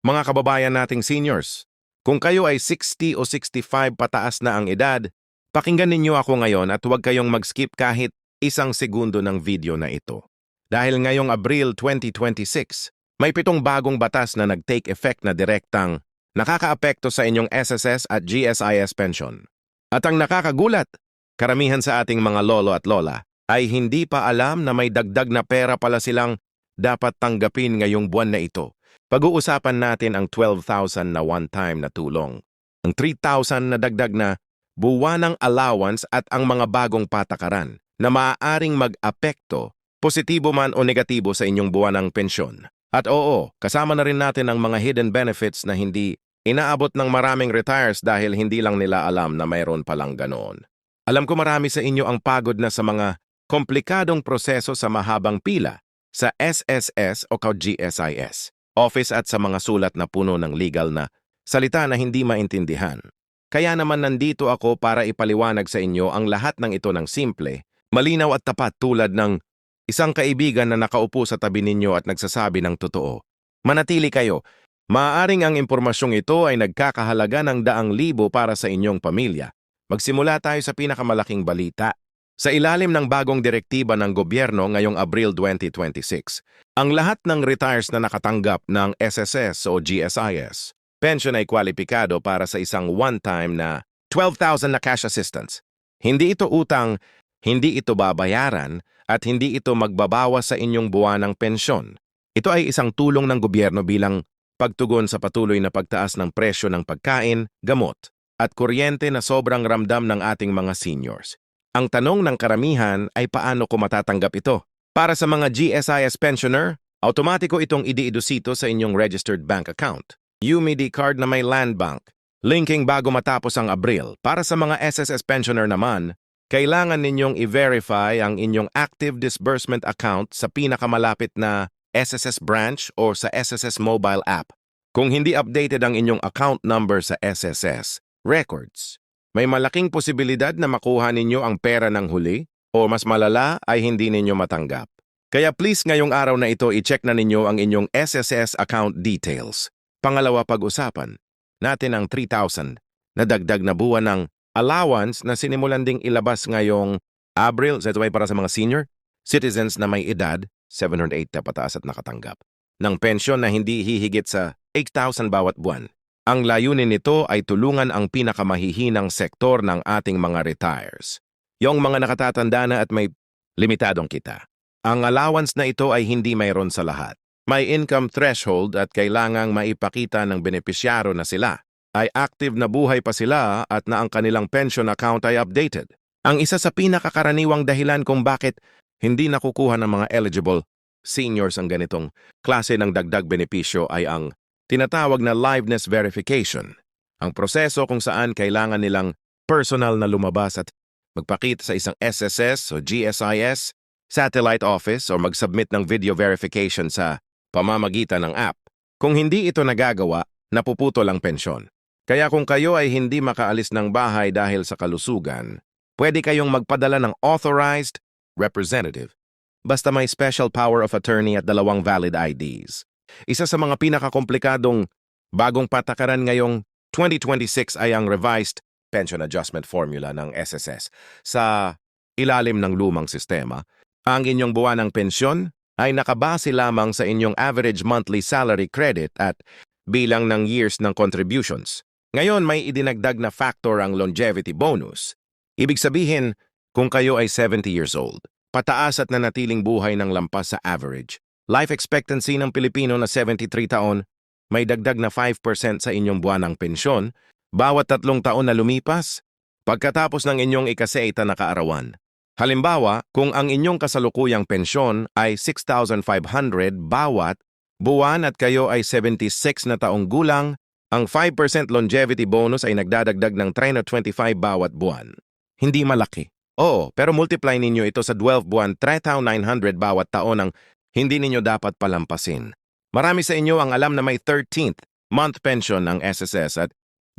Mga kababayan nating seniors, kung kayo ay 60 o 65 pataas na ang edad, pakinggan ninyo ako ngayon at huwag kayong mag-skip kahit isang segundo ng video na ito. Dahil ngayong Abril 2026, may 7 bagong batas na nag-take effect na direktang nakakaapekto sa inyong SSS at GSIS pension. At ang nakakagulat, karamihan sa ating mga lolo at lola ay hindi pa alam na may dagdag na pera pala silang dapat tanggapin ngayong buwan na ito. Pag-uusapan natin ang 12,000 na one-time na tulong, ang 3,000 na dagdag na buwanang allowance at ang mga bagong patakaran na maaaring mag-apekto, positibo man o negatibo sa inyong buwanang pensyon. At oo, kasama na rin natin ang mga hidden benefits na hindi inaabot ng maraming retires dahil hindi lang nila alam na mayroon palang ganoon. Alam ko marami sa inyo ang pagod na sa mga komplikadong proseso sa mahabang pila sa SSS o GSIS office at sa mga sulat na puno ng legal na salita na hindi maintindihan. Kaya naman nandito ako para ipaliwanag sa inyo ang lahat ng ito ng simple, malinaw at tapat tulad ng isang kaibigan na nakaupo sa tabi ninyo at nagsasabi ng totoo. Manatili kayo. Maaaring ang impormasyong ito ay nagkakahalaga ng daang libo para sa inyong pamilya. Magsimula tayo sa pinakamalaking balita. Sa ilalim ng bagong direktiba ng gobyerno ngayong Abril 2026, ang lahat ng retires na nakatanggap ng SSS o GSIS, pension ay kwalipikado para sa isang one-time na 12,000 na cash assistance. Hindi ito utang, hindi ito babayaran, at hindi ito magbabawas sa inyong buwanang pensyon. Ito ay isang tulong ng gobyerno bilang pagtugon sa patuloy na pagtaas ng presyo ng pagkain, gamot, at kuryente na sobrang ramdam ng ating mga seniors. Ang tanong ng karamihan ay paano ko matatanggap ito? Para sa mga GSIS pensioner, automatiko itong idiidosito sa inyong registered bank account. UMID card na may land bank, linking bago matapos ang Abril. Para sa mga SSS pensioner naman, kailangan ninyong i-verify ang inyong active disbursement account sa pinakamalapit na SSS branch o sa SSS mobile app. Kung hindi updated ang inyong account number sa SSS records, may malaking posibilidad na makuha ninyo ang pera ng huli o mas malala ay hindi ninyo matanggap. Kaya please ngayong araw na ito i-check na ninyo ang inyong SSS account details. Pangalawa, pag-usapan natin ang 3,000 na dagdag na buwan ng allowance na sinimulan ding ilabas ngayong Abril. Ito ay para sa mga senior citizens na may edad 708 na pataas at nakatanggap ng pensyon na hindi hihigit sa 8,000 bawat buwan. Ang layunin nito ay tulungan ang pinakamahihinang sektor ng ating mga retires, yung mga nakatatanda na at may limitadong kita. Ang allowance na ito ay hindi mayroon sa lahat. May income threshold at kailangang maipakita ng benepisyaro na sila ay active na buhay pa sila at na ang kanilang pension account ay updated. Ang isa sa pinakakaraniwang dahilan kung bakit hindi nakukuha ng mga eligible seniors ang ganitong klase ng dagdag benepisyo ay ang tinatawag na liveness verification. Ang proseso kung saan kailangan nilang personal na lumabas at magpakita sa isang SSS o GSIS, satellite office o mag-submit ng video verification sa pamamagitan ng app. Kung hindi ito nagagawa, napuputol ang pensyon. Kaya kung kayo ay hindi makaalis ng bahay dahil sa kalusugan, pwede kayong magpadala ng authorized representative. Basta may special power of attorney at 2 valid IDs. Isa sa mga pinakakomplikadong bagong patakaran ngayong 2026 ay ang revised pension adjustment formula ng SSS. Sa ilalim ng lumang sistema, ang inyong buwanang pensyon ay nakabase lamang sa inyong average monthly salary credit at bilang ng years ng contributions. Ngayon may idinagdag na factor ang longevity bonus. Ibig sabihin, kung kayo ay 70 years old, pataas at nanatiling buhay ng lampas sa average, life expectancy ng Pilipino na 73 taon, may dagdag na 5% sa inyong buwanang pensyon bawat 3 taon na lumipas pagkatapos ng inyong ika-60 na kaarawan. Halimbawa, kung ang inyong kasalukuyang pensyon ay 6,500 bawat buwan at kayo ay 76 na taong gulang, ang 5% longevity bonus ay nagdadagdag ng 325 bawat buwan. Hindi malaki. Oo, pero multiply ninyo ito sa 12 buwan, 3,900 bawat taon ang hindi ninyo dapat palampasin. Marami sa inyo ang alam na may 13th month pension ng SSS at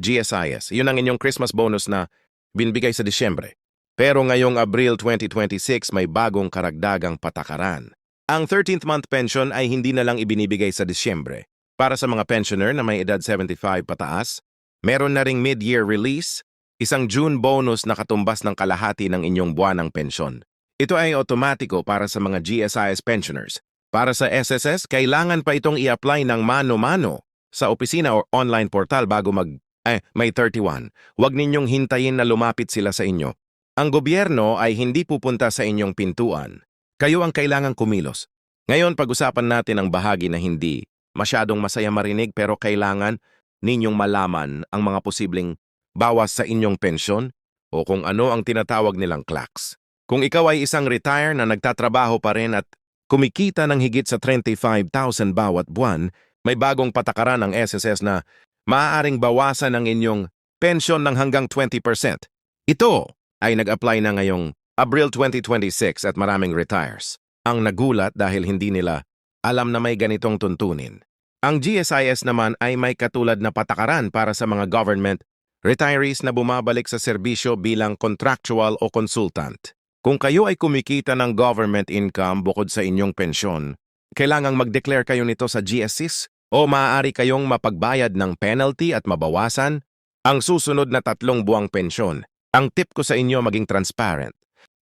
GSIS. Yun ang inyong Christmas bonus na binbigay sa Disyembre. Pero ngayong Abril 2026 may bagong karagdagang patakaran. Ang 13th month pension ay hindi na lang ibinibigay sa Disyembre. Para sa mga pensioner na may edad 75 pataas, meron na ring mid-year release, isang June bonus na katumbas ng kalahati ng inyong buwanang pensyon. Ito ay otomatiko para sa mga GSIS pensioners. Para sa SSS, kailangan pa itong i-apply ng mano-mano sa opisina o online portal bago May 31. Huwag ninyong hintayin na lumapit sila sa inyo. Ang gobyerno ay hindi pupunta sa inyong pintuan. Kayo ang kailangang kumilos. Ngayon, pag-usapan natin ang bahagi na hindi masyadong masaya marinig pero kailangan ninyong malaman ang mga posibleng bawas sa inyong pensyon o kung ano ang tinatawag nilang clacks. Kung ikaw ay isang retire na nagtatrabaho pa rin at kumikita ng higit sa 35,000 bawat buwan, may bagong patakaran ng SSS na maaaring bawasan ang inyong pensyon ng hanggang 20%. Ito ay nag-apply na ngayong Abril 2026 at maraming retires ang nagulat dahil hindi nila alam na may ganitong tuntunin. Ang GSIS naman ay may katulad na patakaran para sa mga government retirees na bumabalik sa serbisyo bilang contractual o consultant. Kung kayo ay kumikita ng government income bukod sa inyong pensyon, kailangang mag-declare kayo nito sa GSIS o maaari kayong mapagbayad ng penalty at mabawasan ang susunod na 3 buwang pensyon. Ang tip ko sa inyo maging transparent.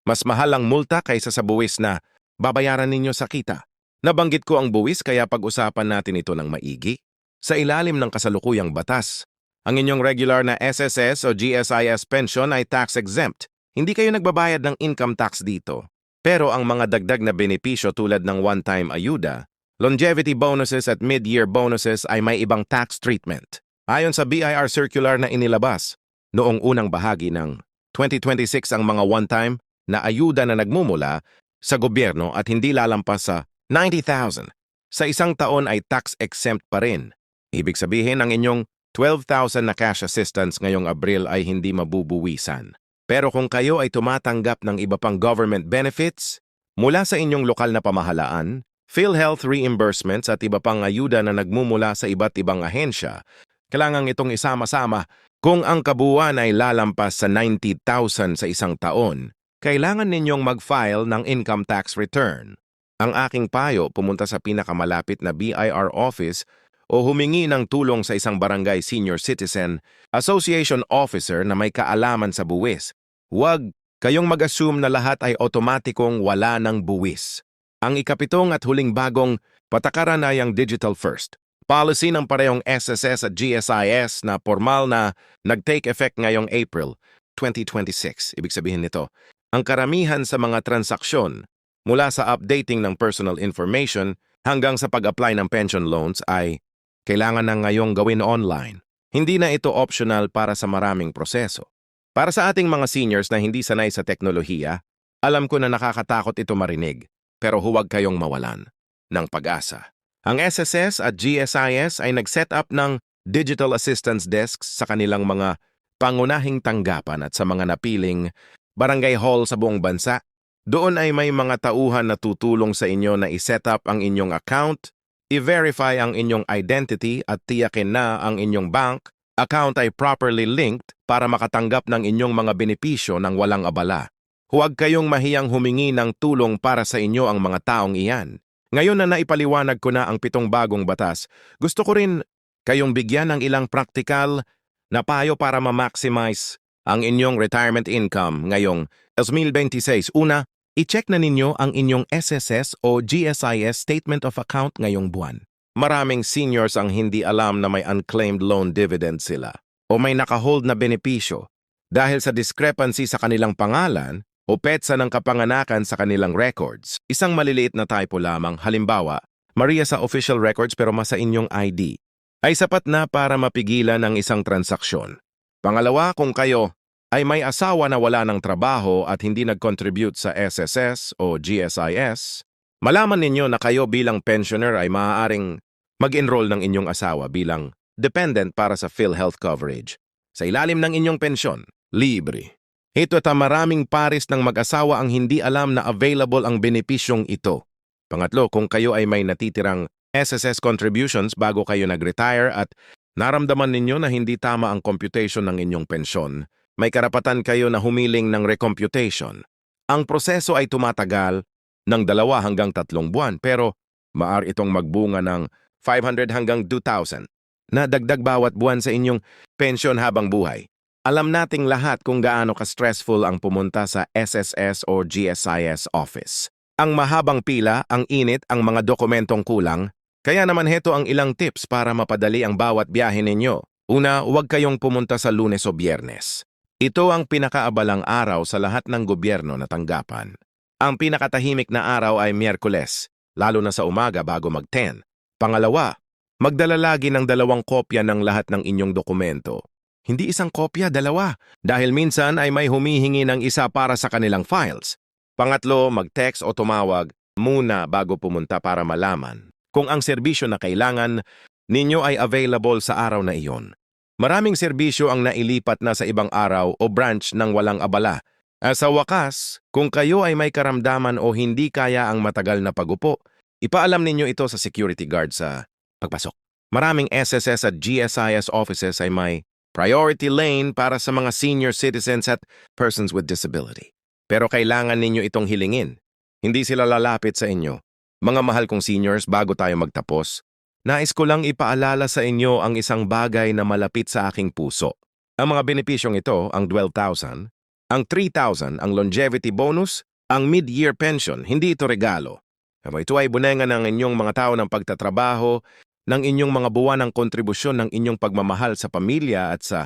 Mas mahal ang multa kaysa sa buwis na babayaran ninyo sa kita. Nabanggit ko ang buwis kaya pag-usapan natin ito ng maigi. Sa ilalim ng kasalukuyang batas, ang inyong regular na SSS o GSIS pension ay tax-exempt. Hindi kayo nagbabayad ng income tax dito. Pero ang mga dagdag na benepisyo tulad ng one-time ayuda, longevity bonuses at mid-year bonuses ay may ibang tax treatment. Ayon sa BIR circular na inilabas, noong unang bahagi ng 2026 ang mga one-time na ayuda na nagmumula sa gobyerno at hindi lalampas sa 90,000. Sa isang taon ay tax-exempt pa rin. Ibig sabihin ang inyong 12,000 na cash assistance ngayong Abril ay hindi mabubuwisan. Pero kung kayo ay tumatanggap ng iba pang government benefits mula sa inyong lokal na pamahalaan, PhilHealth reimbursements at iba pang ayuda na nagmumula sa iba't ibang ahensya, kailangan itong isama-sama. Kung ang kabuuan ay lalampas sa 90,000 sa isang taon, kailangan ninyong mag-file ng income tax return. Ang aking payo, pumunta sa pinakamalapit na BIR office o humingi ng tulong sa isang barangay senior citizen association officer na may kaalaman sa buwis. Huwag kayong mag-assume na lahat ay otomatikong wala ng buwis. Ang ikapitong at huling bagong patakaran ay ang digital first. Policy ng parehong SSS at GSIS na formal na nag-take effect ngayong April 2026. Ibig sabihin nito, ang karamihan sa mga transaksyon mula sa updating ng personal information hanggang sa pag-apply ng pension loans ay kailangan na ngayong gawin online. Hindi na ito optional para sa maraming proseso. Para sa ating mga seniors na hindi sanay sa teknolohiya, alam ko na nakakatakot ito marinig, pero huwag kayong mawalan ng pag-asa. Ang SSS at GSIS ay nag-set up ng digital assistance desks sa kanilang mga pangunahing tanggapan at sa mga napiling barangay hall sa buong bansa. Doon ay may mga tauhan na tutulong sa inyo na i-set up ang inyong account, i-verify ang inyong identity at tiyakin na ang inyong bank account ay properly linked para makatanggap ng inyong mga benepisyo ng walang abala. Huwag kayong mahiyang humingi ng tulong para sa inyo ang mga taong iyan. Ngayon na naipaliwanag ko na ang 7 bagong batas, gusto ko rin kayong bigyan ng ilang praktikal na payo para ma-maximize ang inyong retirement income ngayong 2026. Una, i-check na ninyo ang inyong SSS o GSIS Statement of Account ngayong buwan. Maraming seniors ang hindi alam na may unclaimed loan dividend sila o may nakahold na benepisyo dahil sa discrepancy sa kanilang pangalan o petsa ng kapanganakan sa kanilang records. Isang maliliit na typo lamang, halimbawa, Maria sa official records pero masa inyong ID, ay sapat na para mapigilan ang isang transaksyon. Pangalawa, kung kayo ay may asawa na wala ng trabaho at hindi nag-contribute sa SSS o GSIS, malaman ninyo na kayo bilang pensioner ay maaaring mag-enroll ng inyong asawa bilang dependent para sa PhilHealth coverage. Sa ilalim ng inyong pensyon, libre. Ito at maraming pares ng mag-asawa ang hindi alam na available ang benepisyong ito. Pangatlo, kung kayo ay may natitirang SSS contributions bago kayo nag-retire at naramdaman ninyo na hindi tama ang computation ng inyong pensyon, may karapatan kayo na humiling ng recomputation. Ang proseso ay tumatagal ng 2 hanggang 3 buwan pero maaari itong magbunga ng 500 hanggang 2,000 na dagdag bawat buwan sa inyong pensyon habang buhay. Alam nating lahat kung gaano ka-stressful ang pumunta sa SSS o GSIS office. Ang mahabang pila, ang init, ang mga dokumentong kulang. Kaya naman heto ang ilang tips para mapadali ang bawat biyahe ninyo. Una, huwag kayong pumunta sa Lunes o Biyernes. Ito ang pinakaabalang araw sa lahat ng gobyerno na tanggapan. Ang pinakatahimik na araw ay Miyerkules, lalo na sa umaga bago mag-10. Pangalawa, magdala lagi ng 2 kopya ng lahat ng inyong dokumento. Hindi isang kopya, 2, dahil minsan ay may humihingi ng isa para sa kanilang files. Pangatlo, mag-text o tumawag muna bago pumunta para malaman kung ang serbisyo na kailangan ninyo ay available sa araw na iyon. Maraming serbisyo ang nailipat na sa ibang araw o branch ng walang abala. Sa wakas, kung kayo ay may karamdaman o hindi kaya ang matagal na pagupo, ipaalam ninyo ito sa security guard sa pagpasok. Maraming SSS at GSIS offices ay may priority lane para sa mga senior citizens at persons with disability. Pero kailangan ninyo itong hilingin. Hindi sila lalapit sa inyo. Mga mahal kong seniors, bago tayo magtapos, nais ko lang ipaalala sa inyo ang isang bagay na malapit sa aking puso. Ang mga benepisyong ito, ang 12,000, ang 3,000, ang longevity bonus, ang mid-year pension, hindi ito regalo. Ito ay bunenga ng inyong mga tao ng pagtatrabaho, ng inyong mga buwan ng kontribusyon ng inyong pagmamahal sa pamilya at sa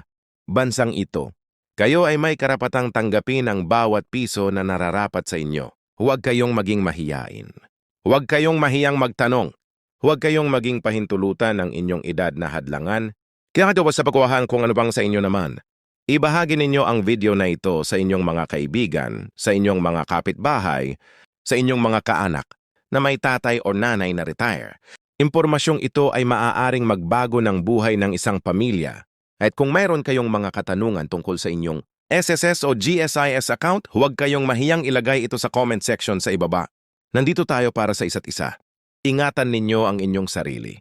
bansang ito. Kayo ay may karapatang tanggapin ang bawat piso na nararapat sa inyo. Huwag kayong maging mahiyain. Huwag kayong mahiyang magtanong. Huwag kayong maging pahintulutan ng inyong edad na hadlangan. Kaya ito sa pagkuhaan kung ano bang sa inyo naman. Ibahagi ninyo ang video na ito sa inyong mga kaibigan, sa inyong mga kapitbahay, sa inyong mga kaanak na may tatay o nanay na retire. Impormasyong ito ay maaaring magbago ng buhay ng isang pamilya. At kung mayroon kayong mga katanungan tungkol sa inyong SSS o GSIS account, huwag kayong mahiyang ilagay ito sa comment section sa ibaba. Nandito tayo para sa isa't isa. Ingatan ninyo ang inyong sarili.